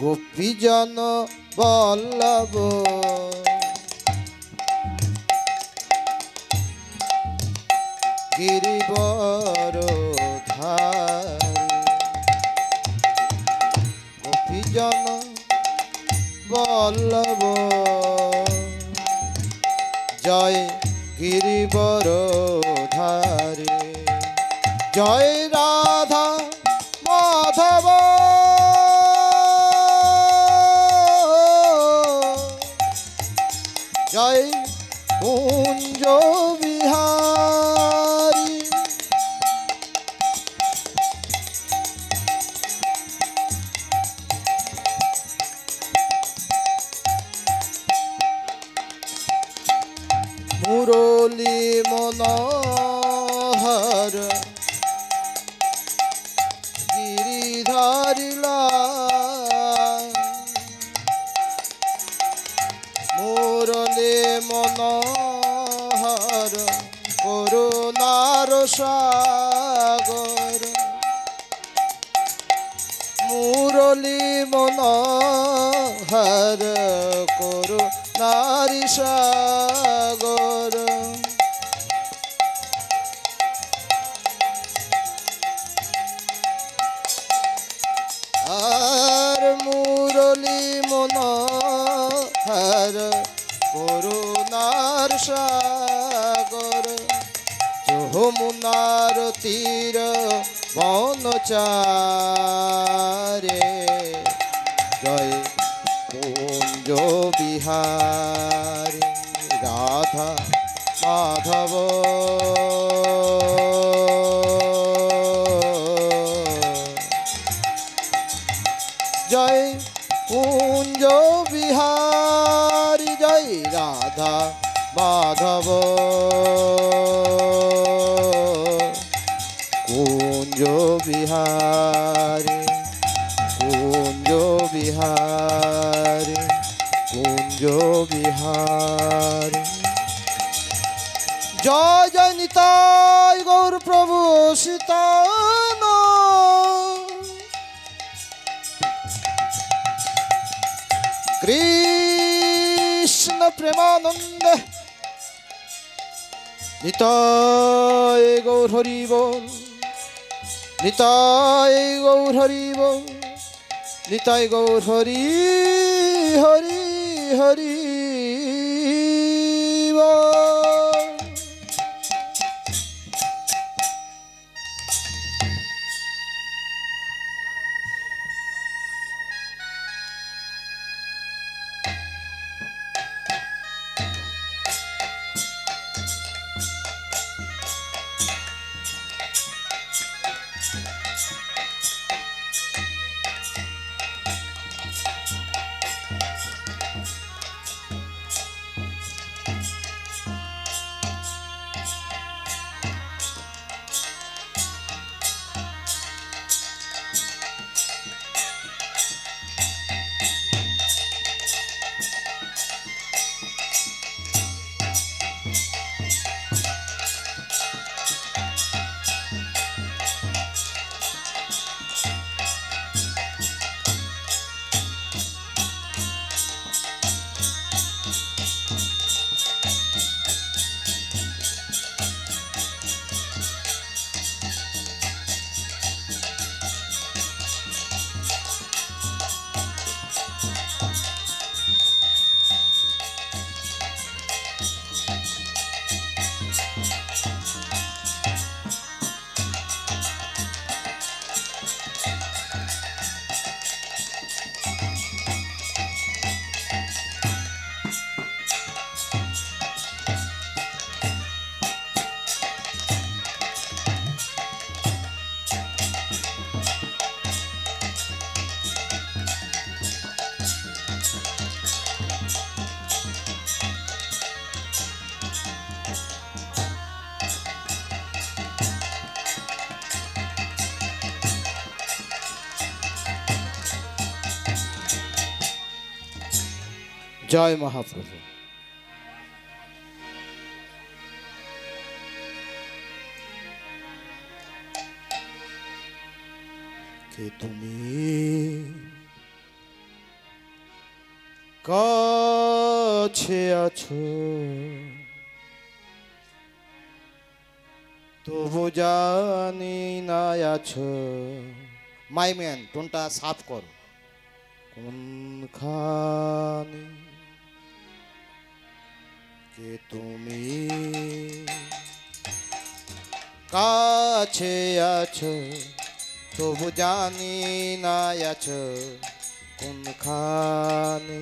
গোপীজন বল্লভ গিরিবর ধারি গোপীজন বল্লভ জয় গিরিবর ধারি জয় রাধা মাধব জয় কুঞ্জ বিহারী মুরলী মনোহর গিরিধারিলা মুরলী মনোহর করুণার সাগর মুরলী মনোহর করুণার সাগর আর মুরলী মনোহর করুণার সাগর যমুনার তীর বনচারে জয় কুঞ্জ বিহারী রাধা মাধব জয় কুঞ্জ বিহারী জয় রাধা মাধব কুঞ্জ বিহারী কুঞ্জ বিহারী কুঞ্জ বিহারী জয় জয় নিতাই গৌর প্রভু সীতান কৃষ্ণ প্রেমানন্দ নিতাই গৌর হরি বল নিতাই গৌর হরি বল নিতাই গৌর হরি হরি হরি বল জয় মহাপ্রভু। কে তুমি কাছে আছো তবু জানি না আছো। মাই ম্যান টোনটা সাফ কর। কোনখানে কে তুমি কাছে আছো তবু জানি না আছো কোনখানে।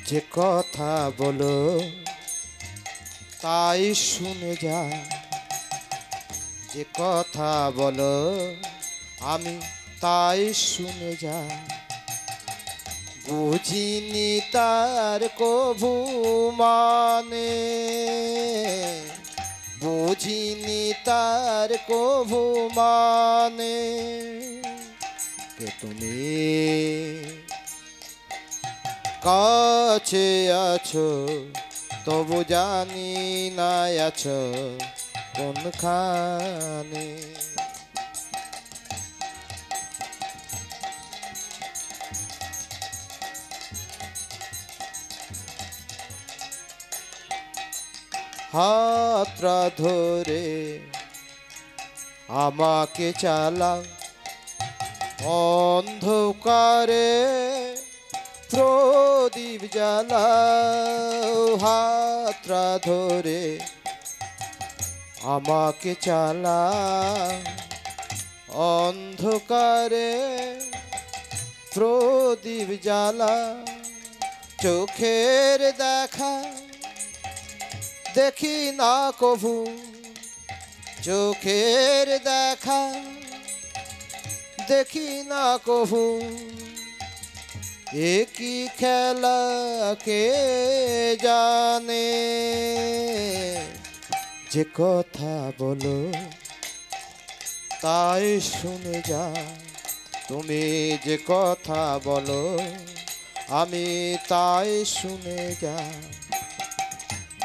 যে কথা বলো তাই শুনে যা, যে কথা বলো আমি তাই শুনে যা। বুঝিনি তার কভু মানে, বুঝিনি তার কভু মানে। কে তুমি কাছে আছো তবু জানি না আছো কোনখানে। হাতটা ধরে আমাকে চালা অন্ধকারে প্রদীপ জ্বালাও। হাতটা ধরে আমাকে চালা অন্ধকারে প্রদীপ জ্বালা। চোখের দেখা দেখি না কভু, চোখের দেখা দেখি না কভু। এ কি খেলা কে জানে। যে কথা বলো তাই শুনে যা, তুমি যে কথা বলো আমি তাই শুনে যা।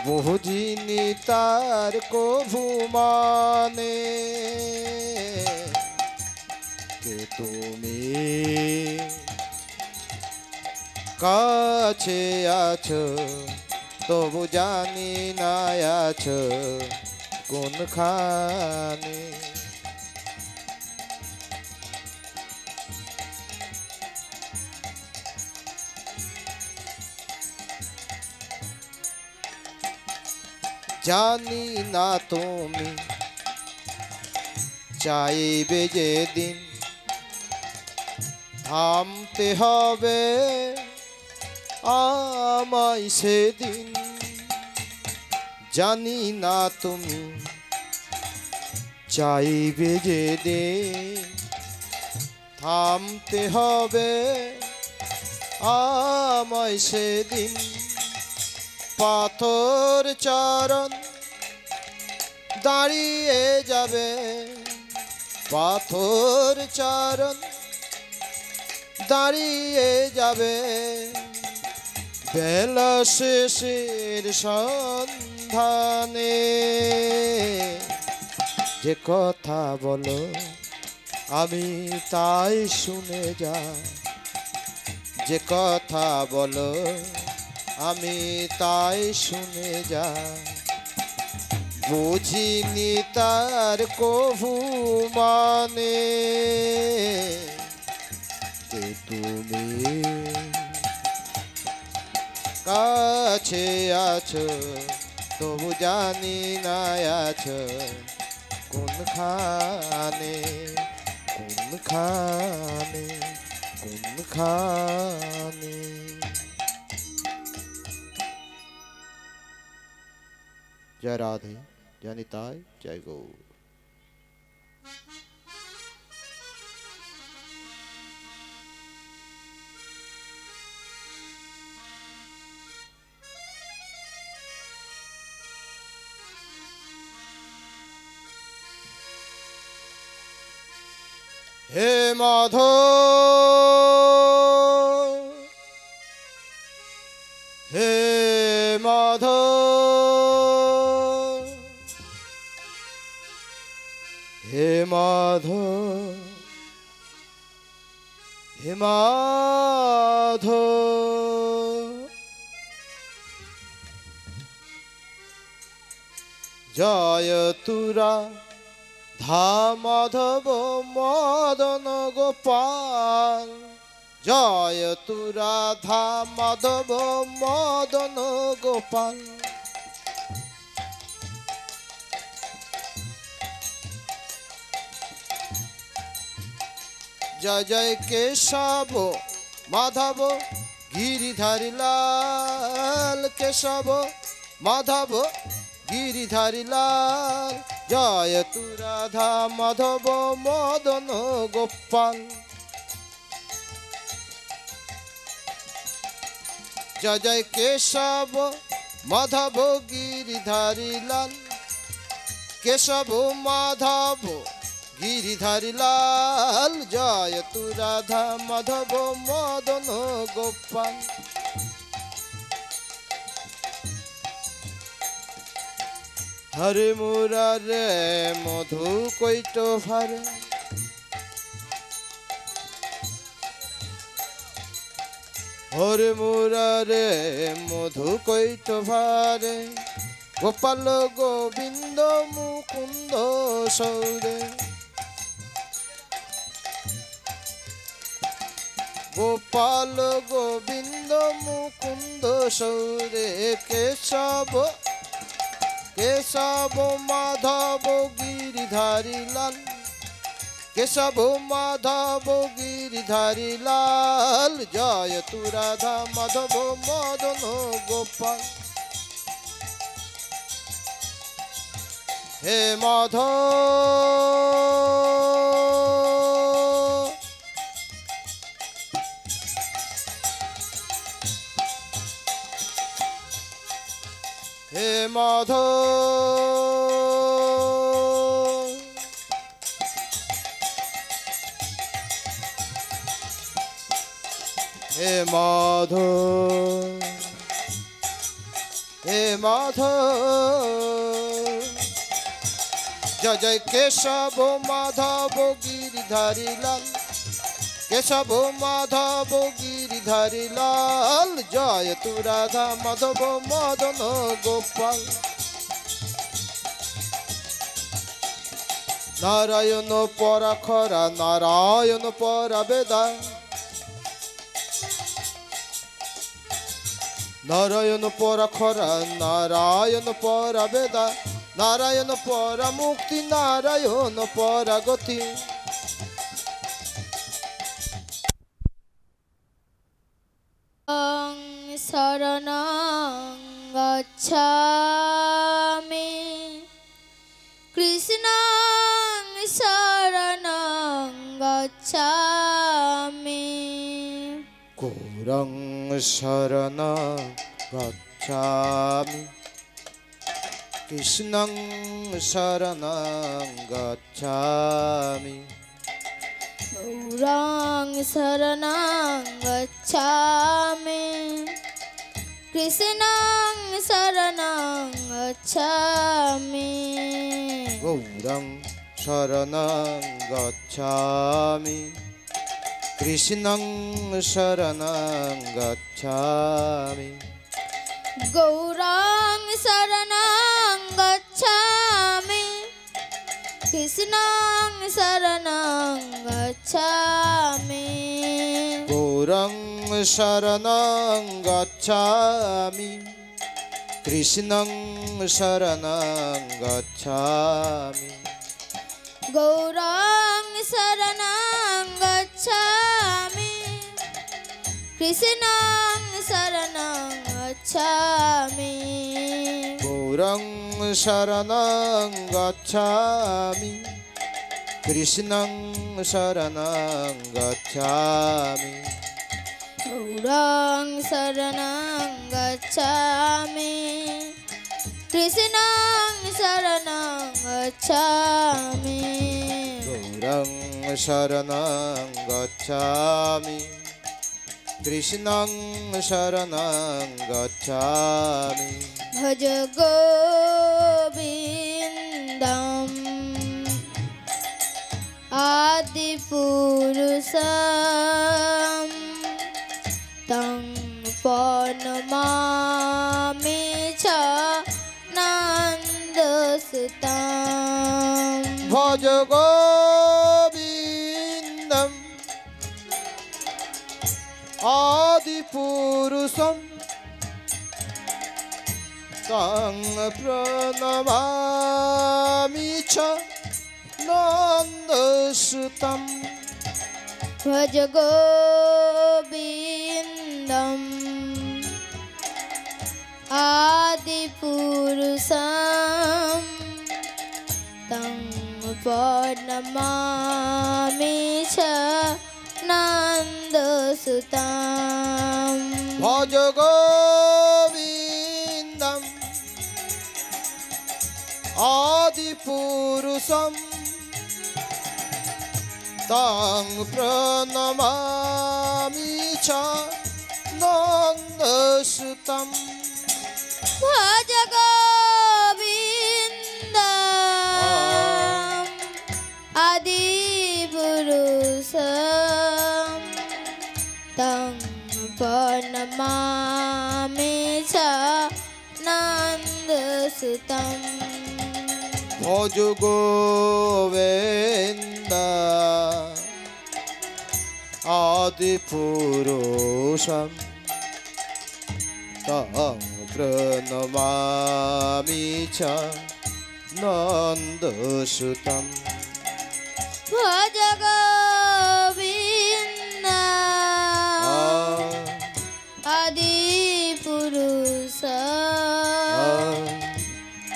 বুঝিনি তার কভু মানে। কে তুমি কাছে আছো তবু জানি না আছো কোনখানে। জানি না তুমি চাইবে যেদিন থামতে হবে আমায় সেদিন। জানি না তুমি চাইবে যেদিন থামতে হবে আমায় সেদিন। পাথর চরণ দাঁড়িয়ে যাবে, পাথর চরণ দাঁড়িয়ে যাবে। বেলা শেষের সন্ধানে। যে কথা বলো আমি তাই শুনে যা, যে কথা বলো আমি তাই শুনে যা। বুঝিনি তার কভু মানে। কে তুমি কাছে আছো তবু জানি না আছো কোনখানে। কোনখানে কোনখানে। जय राधे जय निताय जय गौर। हे माधव हे माधव হে মাধব হে মাধব জয় তুরা ধা মাধব মদন গোপাল জয় তুরা ধা মাধব মদন গোপাল জয় জয় কেশব মাধব গিরিধারী লাল কেশব মাধব গিরিধারী লাল জয় তু রাধা মাধব মদন গোপাল জয় জয় কেশব মাধব গিরিধারী লাল কেশব মাধব গিরিধারী লাল জয় তু রাধা মাধব মদন গোপাল হরে মুরারে মধু কৈট ভারে হরে মুরারে মধু কৈট ভারে গোপাল গোবিন্দ মুকুন্দ সৌরে গোপাল গোবিন্দ মুকুন্দ সৌরে কেশব কেশব মাধব গিরিধারী লাল কেশব মাধব গিরিধারী লাল জয় তু রাধা মাধব মদন গোপাল হে মাধব হে মাধব হে মাধব হে মাধব জয় জয় কেশব মাধব গিরিধারী লাল কেশব মাধব গিরিধারী লাল জয় তু রাধা মাধব মদন গোপাল নারায়ণ পরাখরা নারায়ণ পরা বেদা নারায়ণ পরাখরা নারায়ণ পরা বেদা নারায়ণ পরা মুক্তি নারায়ণ পরা গতি শরণং গচ্ছামি কৃষ্ণং শরণং গচ্ছামি গৌরং শরণং গচ্ছামি কৃষ্ণং শরণং গচ্ছামি গৌরং শরণং গচ্ছামি কৃষ্ণং শরণং গচ্ছামি গৌরং শরণং গচ্ছামি কৃষ্ণং শরণং গচ্ছামি গৌরং শরণং গচ্ছামি কৃষ্ণং শরণং গচ্ছামি গৌরং শরণং গচ্ছামি কৃষ্ণং শরণং গচ্ছামি গৌরং শরণং গচ্ছামি কৃষ্ণং শরণং গচ্ছামি গৌরং শরণং গচ্ছামি কৃষ্ণং শরণং গচ্ছামি গৌরং শরণং গচ্ছামি কৃষ্ণং শরণং গচ্ছামি গৌরং শরণং গচ্ছামি কৃষ্ণং শরণং গচ্ছামি ভজ গোবিন্দম भज गोविन्दम् आदिपुरुषं तं प्रणमामि च नन्दसुतम् भज गोविन्दम् आदिपुरुषं तं प्रणमामि च नन्दसुतम् भज गोविन्दम् आदिपुरुषं तं प्रणमामि च नन्दसुतम् भज गोविन्दम् आदिपुरुषं तं प्रणमामि च नन्दसुतम् भज गोविन्द आदिपुरुषं तं प्रणमामि च नन्दसुतम् भज गोविन्दम् आदिपुरुषं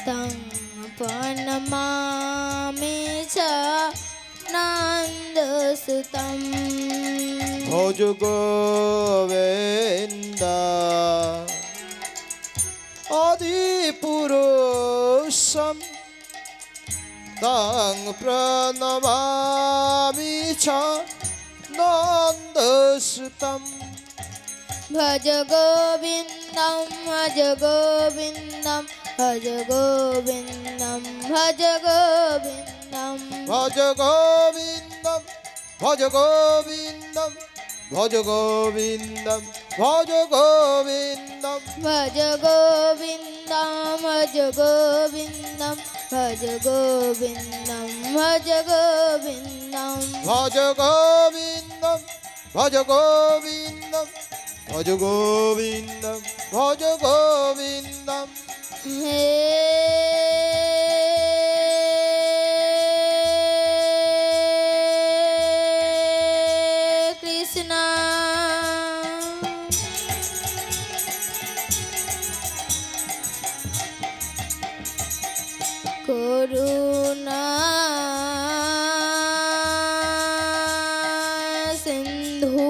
तं प्रणमामि च नन्दसुतम् भज गोविन्द आदिपुरुषं तं प्रणमामि च नन्दसुतम् भज गोविन्दं भज गोविन्दं भज गोविन्दं भज गोविन्दं भज गोविन्दं भज गोविन्दं भज गोविन्दं भज गोविन्दं भज गोविन्दं भज गोविन्दं भज गोविन्दं भज गोविन्दं भज गोविन्दं भज गोविन्दं भज गोविन्दं भज गोविन्दं हे कृष्ण करुणा सिंधु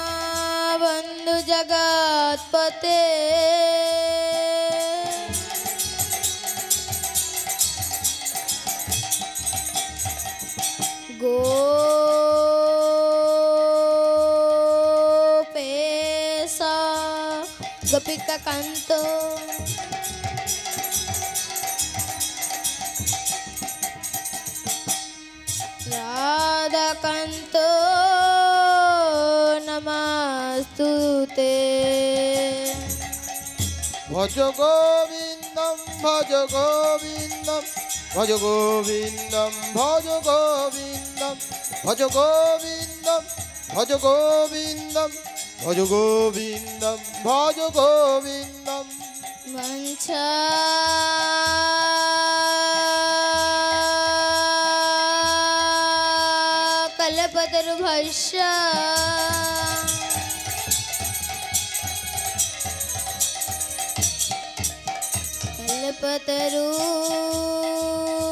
दीनबंधु जगत्पते गोपेशा गोपिका कांतो राधा कांतो नमस्तुते भज गोविन्दं भज गोविन्दं भज गोविन्दं भज गोविन्दं भज गोविन्दं भज गोविन्दं भज गोविन्दं भज गोविन्दं वंशा कल्पतरुभ्यश्च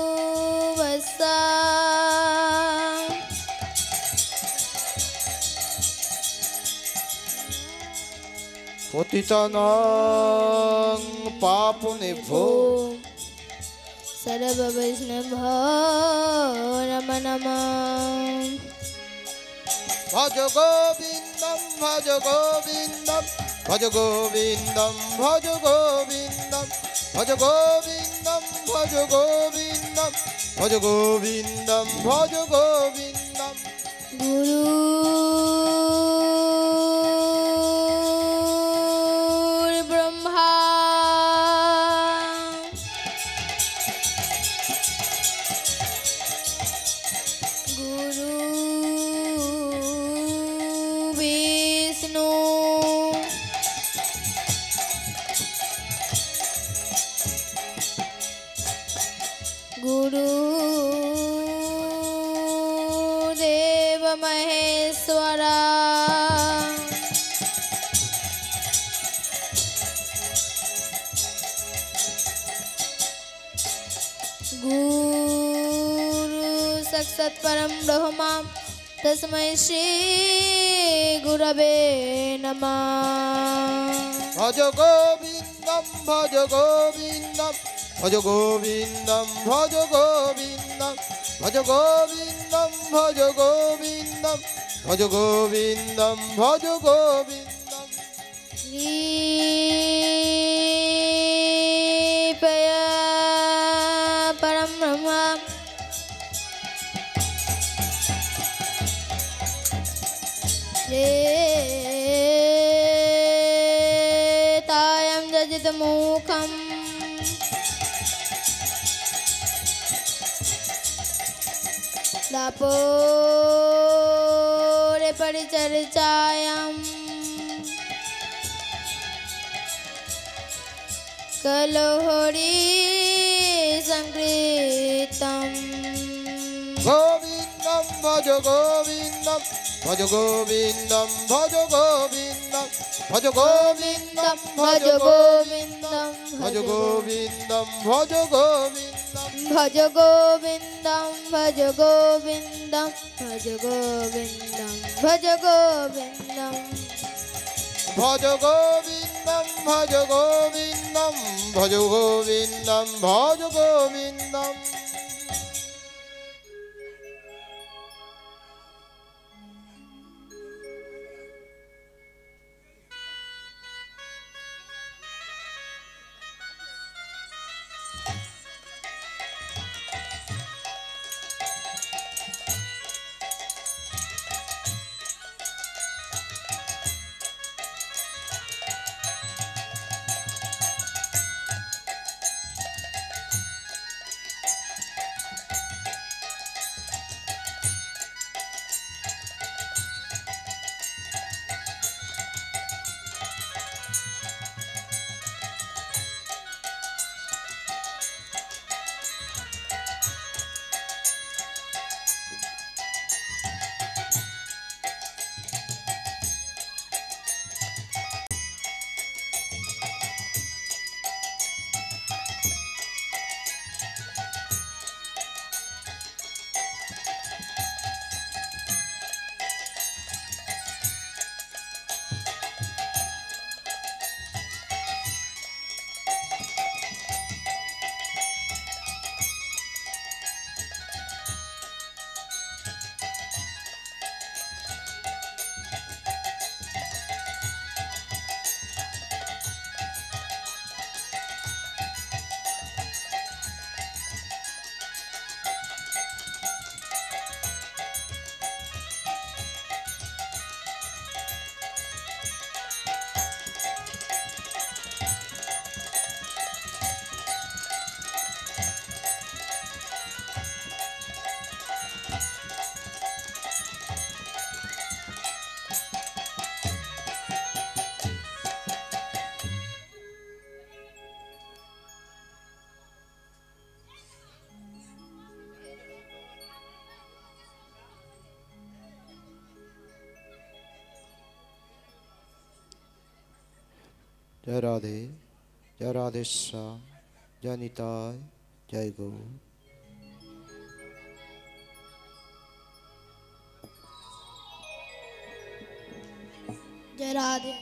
कल्पतरुवस्सा पतितानां पावनेभ्यो सर्ववैष्णवो नमो नमः भज गोविन्दं भज गोविन्दं भज गोविन्दं भज गोविन्दं भज गोविन्दं भज गोविन्दं গোবিন্দম ভজ গোবিন্দম ভজ গোবিন্দম গুরু ব্রহ্মা গুরু বিষ্ণু গুরু দেব মহেশ্বরা गुरु साक्षात् परम ब्रह्म तस्मै श्री गुरवे नमः ভজ গোবিন্দম ভজ গোবিন্দম ভজ গোবিন্দম ভজ গোবিন্দম ভজ গোবিন্দম ভজ গোবিন্দম ভজ গোবিন্দম ভজ গোবিন্দম श्रीपया परम ब्रह्म त्रेतायां जजितमुखम् दापोरे परिचर्चायाम् कलहरि संकृतम् গোবিন্দম ভজ গোবিন্দম ভজ গোবিন্দম ভজ গোবিন্দম ভজ গোবিন্দম ভজ গোবিন্দম ভজ গোবিন্দম ভজ গোবিন্দম भज गोविन्दं भज गोविन्दं भज गोविन्दं भज गोविन्दं ভজ গোবিন্দম ভজ গোবিন্দম ভজ গোবিন্দম ভজ গোবিন্দম जय राधे जय राधेश्याम जय निताय जय गौर। जय राधे।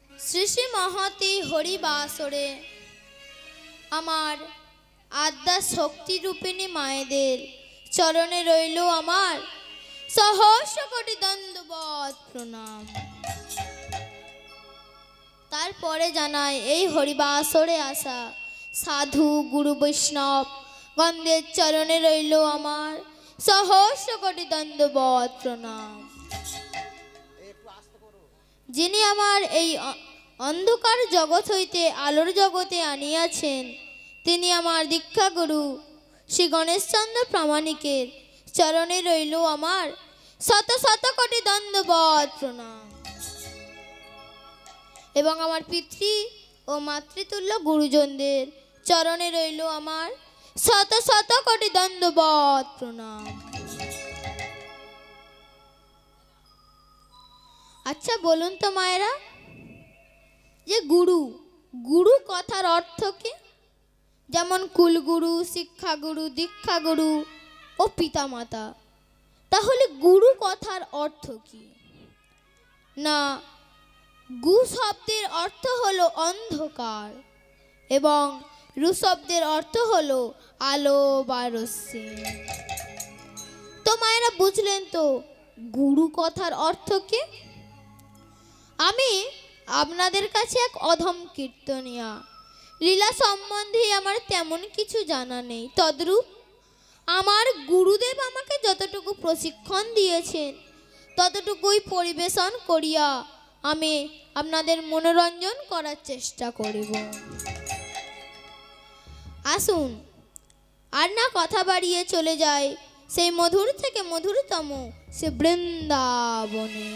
শ্রী শ্রী মহতি হরিবাসরে আমার আদ্যা শক্তি রূপিণী মায়েদের চরণে রইল আমার সহস্র কোটি দণ্ডবত প্রণাম। তারপরে জানায় এই হরিবাসরে আসা সাধু গুরু বৈষ্ণব গন্ধের চরণে রইল আমার সহস্র কোটি দণ্ডবৎ প্রণাম। যিনি আমার এই অন্ধকার জগৎ হইতে আলোর জগতে আনিয়াছেন, তিনি আমার দীক্ষাগুরু শ্রী গণেশচন্দ্র প্রামাণিকের চরণে রইল আমার শত শত কোটি দণ্ডবৎ প্রণাম। এবং আমার পিতৃ ও মাতৃতুল্য গুরুজনদের চরণে রইল আমার শত শত কোটি দণ্ডবৎ প্রণাম। আচ্ছা বলুন তো মায়েরা, যে গুরু গুরু কথার অর্থ কি? যেমন কুলগুরু, শিক্ষাগুরু, দীক্ষাগুরু ও পিতামাতা। তাহলে গুরু কথার অর্থ কি? না, গু শব্দের অর্থ হলো অন্ধকার এবং রু শব্দের অর্থ হলো আলো বা রশ্মি। তো মায়েরা বুঝলেন তো গুরু কথার অর্থ কি? আমি আপনাদের কাছে এক অধম কীর্তনিয়া, লীলা সম্বন্ধে আমার তেমন কিছু জানা নেই। তদ্রূপ আমার গুরুদেব আমাকে যতটুকু প্রশিক্ষণ দিয়েছেন ততটুকুই পরিবেশন করিয়া আমি আপনাদের মনোরঞ্জন করার চেষ্টা করিব। আসুন আর না কথা বাড়িয়ে চলে যায় সেই মধুর থেকে মধুরতম সে বৃন্দাবনে।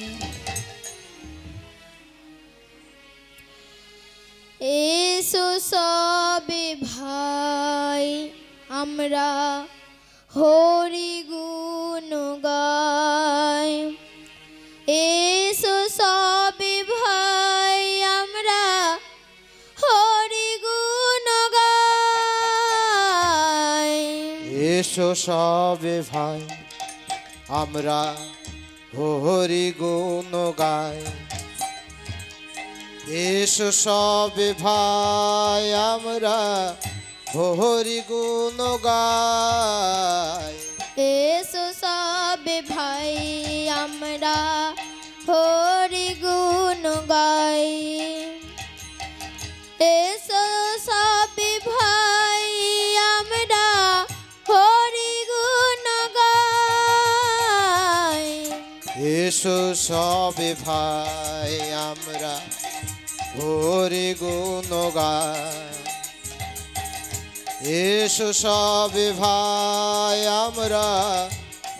এসো সবে ভাই আমরা হরি গুণ গাই, এসো সবে ভাই আমরা হরি গুণ গাই। এসো সবে ভাই আমরা হরি গুণ গাই, এসো সবে ভাই আমরা হরি গুণ গাই, এসো সবে ভাই আমরা হরি গুণ গাই, এসো সবে ভাই আমরা হরি গুণ গাই, এসো সবে ভাই আমরা হরি গুণ গাই, এসো সবে ভাই আমরা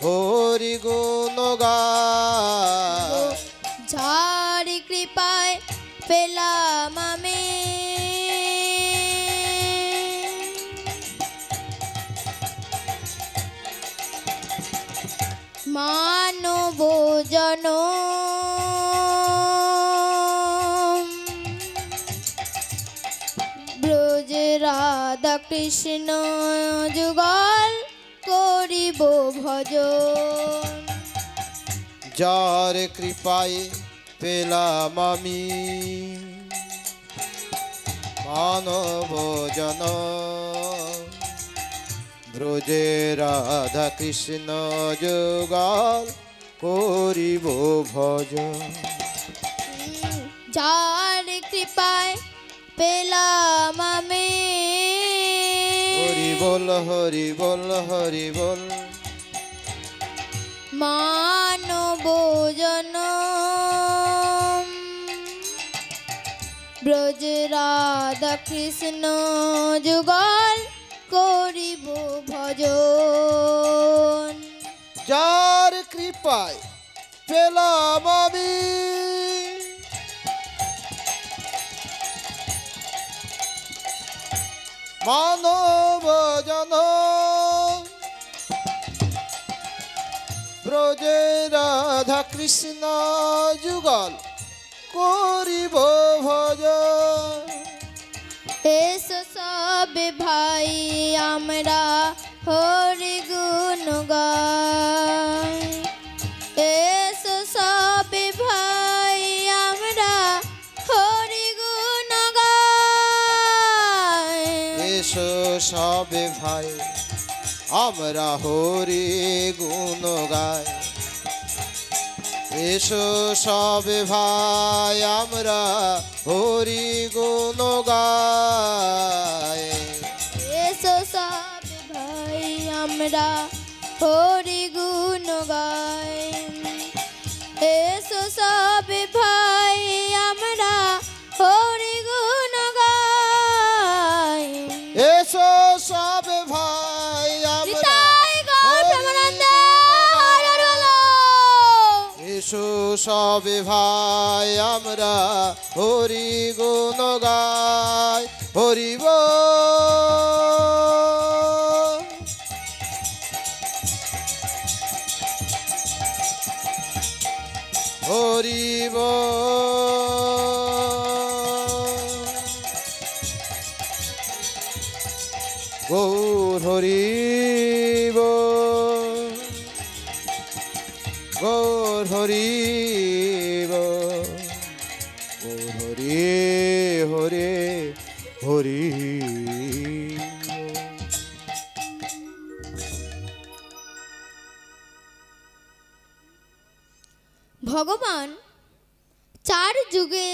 হরি গুণ গাই। যার কৃপায় পেলাম আমি মানব জনম, ব্রজ রাধা কৃষ্ণ যুগল করিব ভজন। যার কৃপায় পেলাম আমি মানব জনম, ব্রজে রাধা কৃষ্ণ যুগল করিব ভজন। যার কৃপায় পেলাম আমি হরি বল হরি বল হরি বল, মানব জনম, ব্রজ রাধা কৃষ্ণ যুগল করিব ভজন। যার কৃপায় পেলাম আমি মানব জনম, ব্রজে রাধা কৃষ্ণ যুগল করিব ভজন। এসো সবে ভাই আমরা হরি গুণ গাই, এসো সবে ভাই আমরা হরি গুণ গাই, এসো সবে ভাই আমরা হরি গুণ গাই, এসো সবে ভাই আমরা হরি গুণ গাই। এসো সব ভাই আমরা হরি গুণ গাই। এসো সব ভাই আমরা হরি গুণ গাই। এসো সবে ভাই আমরা নিতাই গৌর প্রেমানন্দে হরি হরি বলো। এসো সবে ভাই আমরা হরি গুণ গাই। হরি বল। হরি বল। গৌর হরি বল। গৌর হরি বল। গৌর হরি হরে হরি বল। ভগবান 4 যুগে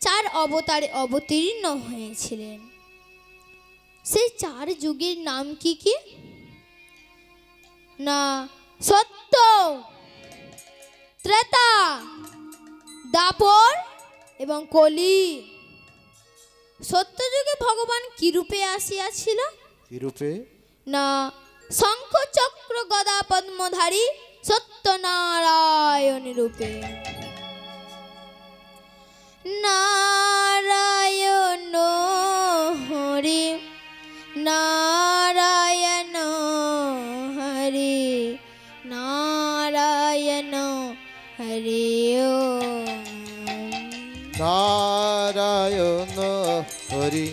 4 অবতারে অবতীর্ণ হয়েছিলেন। সেই 4 যুগের নাম কি কি? না সত্য, ত্রেতা, দাপর এবং কলি। সত্য যুগে ভগবান কি রূপে আসিয়াছিল? কি রূপে? না শঙ্খ চক্র গদা পদ্মধারী সত্যনারায়ণ রূপে। নারায়ণ হরি নারায়ণ হরি নারায়ণ হরি ওম। নারায়ণ হরি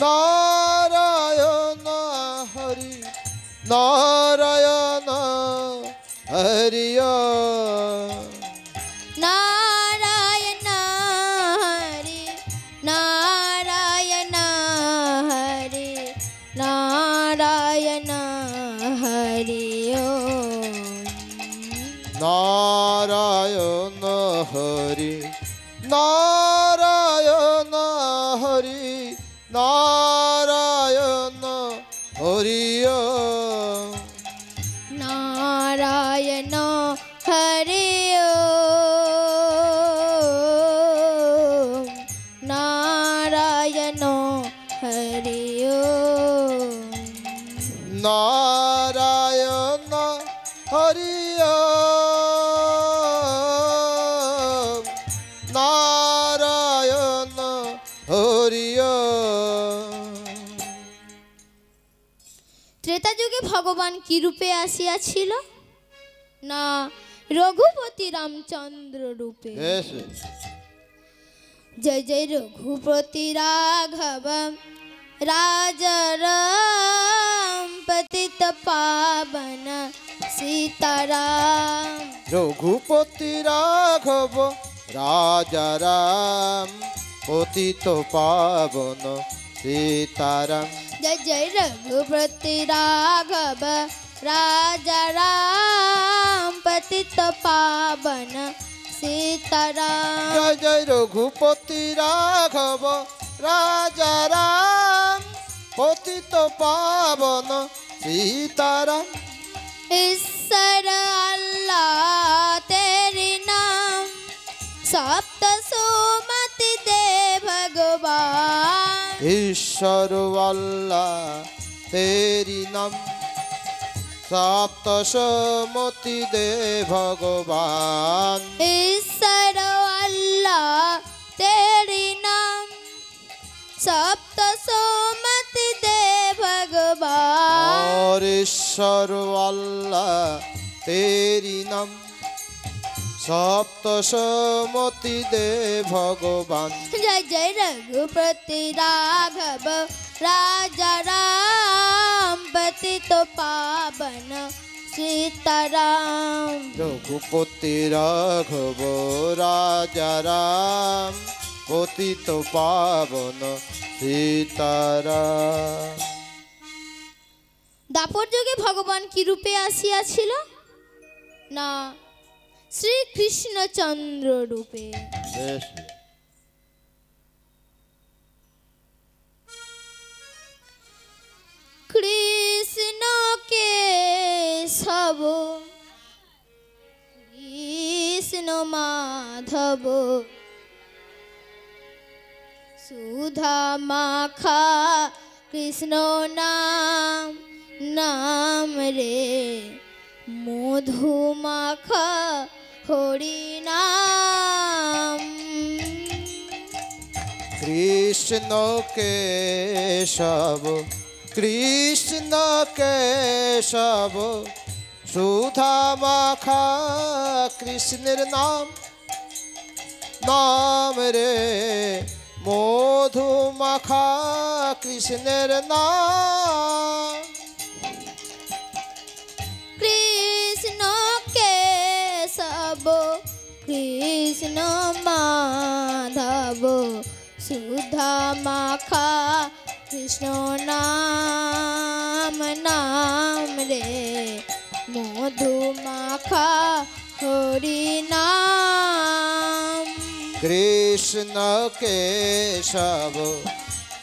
নারায়ণ হরি নারায়ণ হরি নারায়ণ হরি নারায়ণ হরি নারায়ণ হরি ওম। নারায়ণ হরি নারায়ণ হরি নারায়ণ হরি নারায়ণ হরি ওম। নারায়ণ হরি ওম। নারায়ণ হরি নারায়ণ হরি। ত্রেতা যুগে ভগবান কি রূপে আসিয়াছিল? না রঘুপতি রামচন্দ্র রূপে। জয় জয় রঘুপতি রাঘব রাজা রাম পতিত পাবন সীতারাম। রঘুপতি রাঘব রাজা রাম পতিত পাবন সীতারাম। जय जय रघुपति राघव राजा राम पतित पावन सीताराम। जय जय रघुपति राघव राजा राम पतित पावन सीताराम। ईश्वर अल्लाह तेरी नाम सप्त सुमति दे भगवान। ईश्वर अल्लाह तेरी नाम सप्तसुमति दे भगवान। ईश्वर अल्लाह तेरी नाम सप्त सुमति दे भगवान। और ईश्वर अल्लाह तेरी नाम सप्तसुमति दे भगवान। जय जय रघुपति राघव राजा राम पतित पावन सीताराम। रघुपति राघव राजा राम पतित पावन सीताराम। দাপর যুগে ভগবান কি রূপে আসিয়াছিল? না শ্রীকৃষ্ণচন্দ্র রূপে। বেশ। কৃষ্ণ কেশব কৃষ্ণ মাধব সুধা মাখা কৃষ্ণ নাম নাম রে মধু মাখা হরি নাম। কৃষ্ণ কেশব কৃষ্ণ কেশব সুধা মাখা কৃষ্ণের নাম নাম রে মধু মাখা কৃষ্ণের নাম। কৃষ্ণ কেশব কৃষ্ণ মাধব সুধা মাখা কৃষ্ণ নাম নাম রে মধু মাখা হরি নাম। কৃষ্ণ কেশব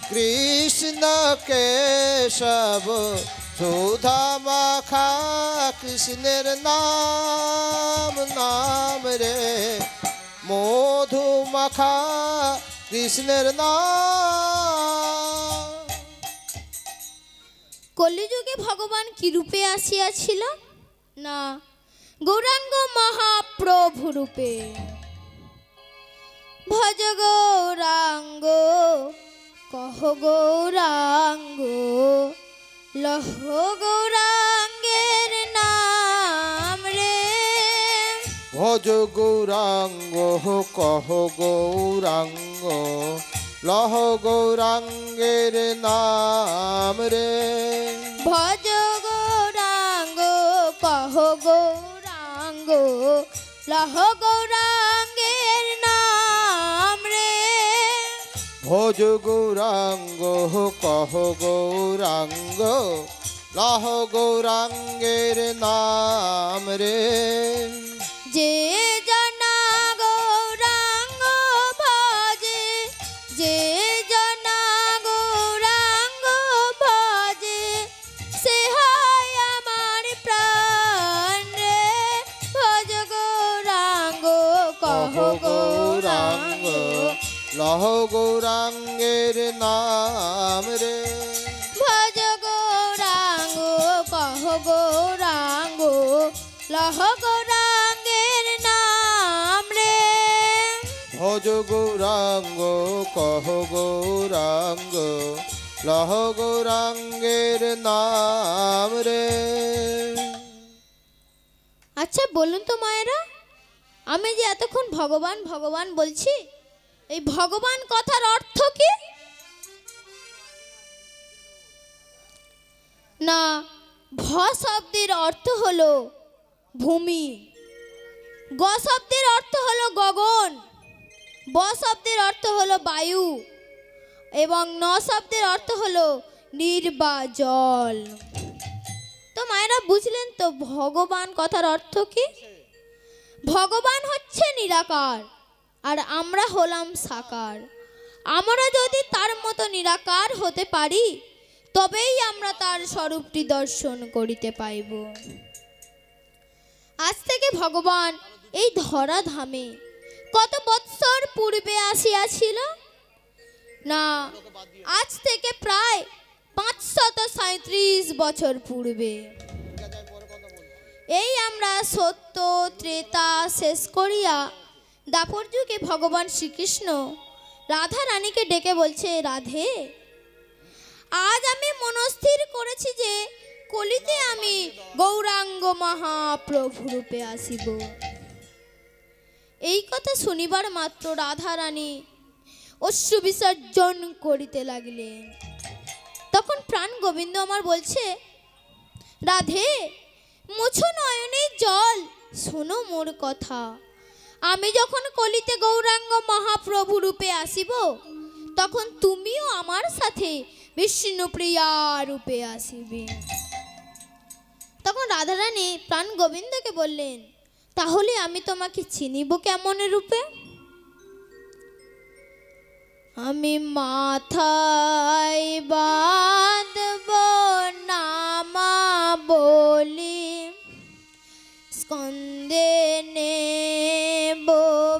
কৃষ্ণ কেশব সুধা মাখা কৃষ্ণের নাম নাম রে মধু মাখা কৃষ্ণের নাম। কলিযুগে ভগবান কি রূপে আসিয়াছিল? না, গৌরাঙ্গ মহাপ্রভু রূপে। ভজ গৌরাঙ্গ কহ গৌরাঙ্গ লহ গৌরাঙ্গের নাম রে। ভজ গৌরাঙ্গ কহ গৌরাঙ্গ লহ গৌরাঙ্গের নাম রে। ভজ গৌরাঙ্গ কহ গৌরাঙ্গ লহ গৌরাঙ্গের নাম রে। ভজ গৌরাঙ্গ কহ গৌরাঙ্গ লহ গৌরাঙ্গের নাম রে। যে জনা গৌরাঙ্গ ভজে যে জনা গৌরাঙ্গ ভজে সে হয় আমার প্রাণ রে। ভজ গৌরাঙ্গ কহ গৌরাঙ্গ লহ গৌরাঙ্গের নাম রে। ভজ গৌরাঙ্গ কহ গৌরাঙ্গ লহ গৌরাঙ্গের নাম রে। ভজ গৌরাঙ্গ কহ গৌরাঙ্গ লহ গৌরাঙ্গের নাম রে। আচ্ছা বলুন তো মায়েরা, আমি যে এতক্ষণ ভগবান ভগবান বলছি, এই ভগবান কথার অর্থ কি? না, ভ শব্দের অর্থ হলো ভূমি, গ শব্দের অর্থ হলো গগন, ব শব্দের অর্থ হলো বায়ু এবং ন শব্দের অর্থ হলো নির্বাজল। তো মায়েরা বুঝলেন তো ভগবান কথার অর্থ কি? ভগবান হচ্ছে নিরাকার আর আমরা হলাম সাকার। আমরা যদি তার মতো নিরাকার হতে পারি তবেই আমরা তার স্বরূপটি দর্শন করিতে পাইব। আজ থেকে ভগবান এই ধরা ধামে কত বৎসর পূর্বে আসিয়াছিল? না, আজ থেকে প্রায় 537 বছর পূর্বে। এই আমরা সত্য ত্রেতা শেষ করিয়া দাপর যুগে ভগবান শ্রীকৃষ্ণ রাধা রানীকে ডেকে বলছে, রাধে, আজ আমি মনস্থির করেছি যে কলিতে আমি গৌরাঙ্গ মহাপ্রভু রূপে আসিব। এই কথা শুনিবার মাত্র রাধা রানী অশ্রু বিসর্জন করিতে লাগিলেন। তখন প্রাণ গোবিন্দ আমার বলছে, রাধে, মুছো নয়নের জল, শোনো মোর কথা। আমি যখন কলিতে গৌরাঙ্গ মহাপ্রভু রূপে আসিব তখন তুমিও আমার সাথে বিষ্ণুপ্রিয়া রূপে আসিবে। তখন রাধারানী প্রাণ গোবিন্দকে বললেন, তাহলে আমি তোমাকে চিনিব কেমন রূপে? আমি মাথায় বাঁধব নামা বলি, স্কন্দে নেব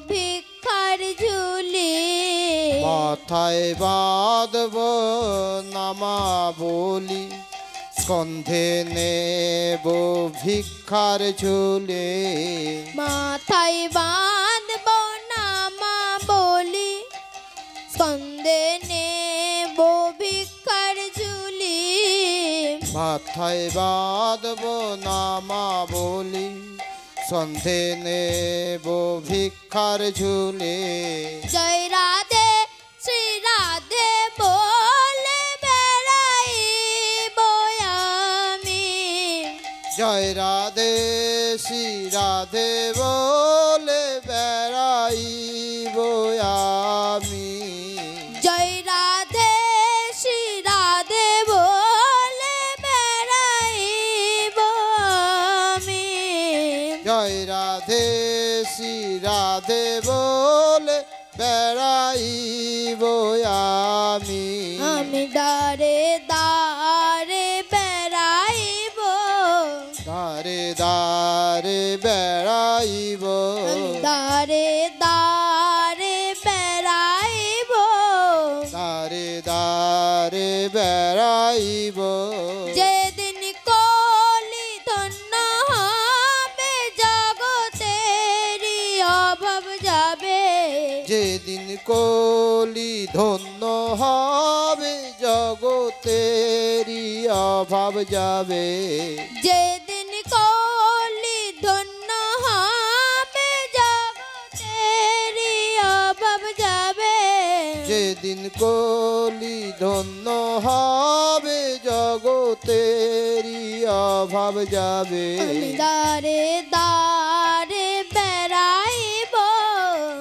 ভিক্ষার ঝুলি। মাথায় বাঁধব নামা বলি, স্কন্ধে নেব ভিক্ষার ঝুলি। মাথায় বাঁধব নামা বলি, স্কন্দে নেব ভিক্ষার ঝুলি। মাথায় বাঁধব নামা বলি, সন্ধে নেব ভিক্ষার ঝুলি। জয় রাধে শ্রী রাধে বলে বেড়াইব আমি। জয় রাধে শ্রী রাধে বলে বেড়াইব আমি। জয় রাধে শ্রী রাধে বলে বেড়াইব আমি। জয় রাধে শ্রী রাধে বলে বেড়াইব আমি। আমি দারে দারে বেড়াইব, দারে দারে বেড়াইব। আমি দারে দারে বেড়াইব। দারে দারে বেড়াইব। যেদিন কলি ধন্য হবে জগতেরই অভাব যাবে। যেদিন কলি ধন্য হবে জগতেরই অভাব যাবে। যেদিন কলি ধন্য হবে জগতেরই অভাব যাবে। যেদিন কলি ধন্য হবে জগতেরই অভাব যাবে। আমি দারে দারে বেড়াইব,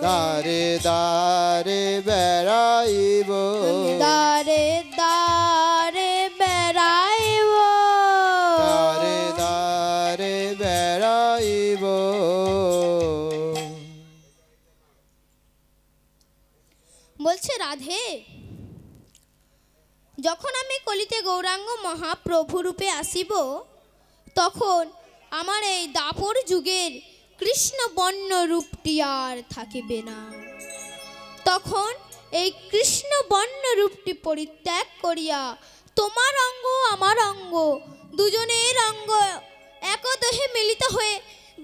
দারে দারে বেড়াইব। আমি দারে দারে বেড়াইব। দারে দারে বেড়াইব। বলছে রাধে, যখন আমি কলিতে গৌরাঙ্গ মহাপ্রভু রূপে আসিব, তখন আমার এই দাপর যুগের কৃষ্ণ বর্ণ রূপটি আর থাকিবে না। তখন এই কৃষ্ণ বর্ণ রূপটি পরিত্যাগ করিয়া তোমার অঙ্গ আমার অঙ্গ, দুজনের অঙ্গ একদেহে মিলিত হয়ে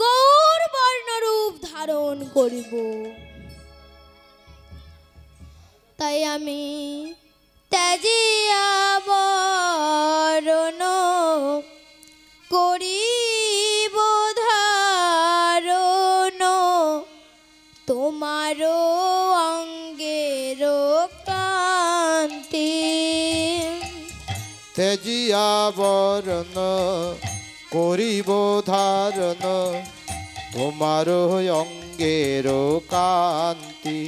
গৌর বর্ণ রূপ ধারণ করিব। তাই আমি ত্যাজিয়া বরণ করিব ধারণ, তোমার অঙ্গের কান্তি। তেজিয়া বরণ করিব ধারণ, তোমার অঙ্গের কান্তি।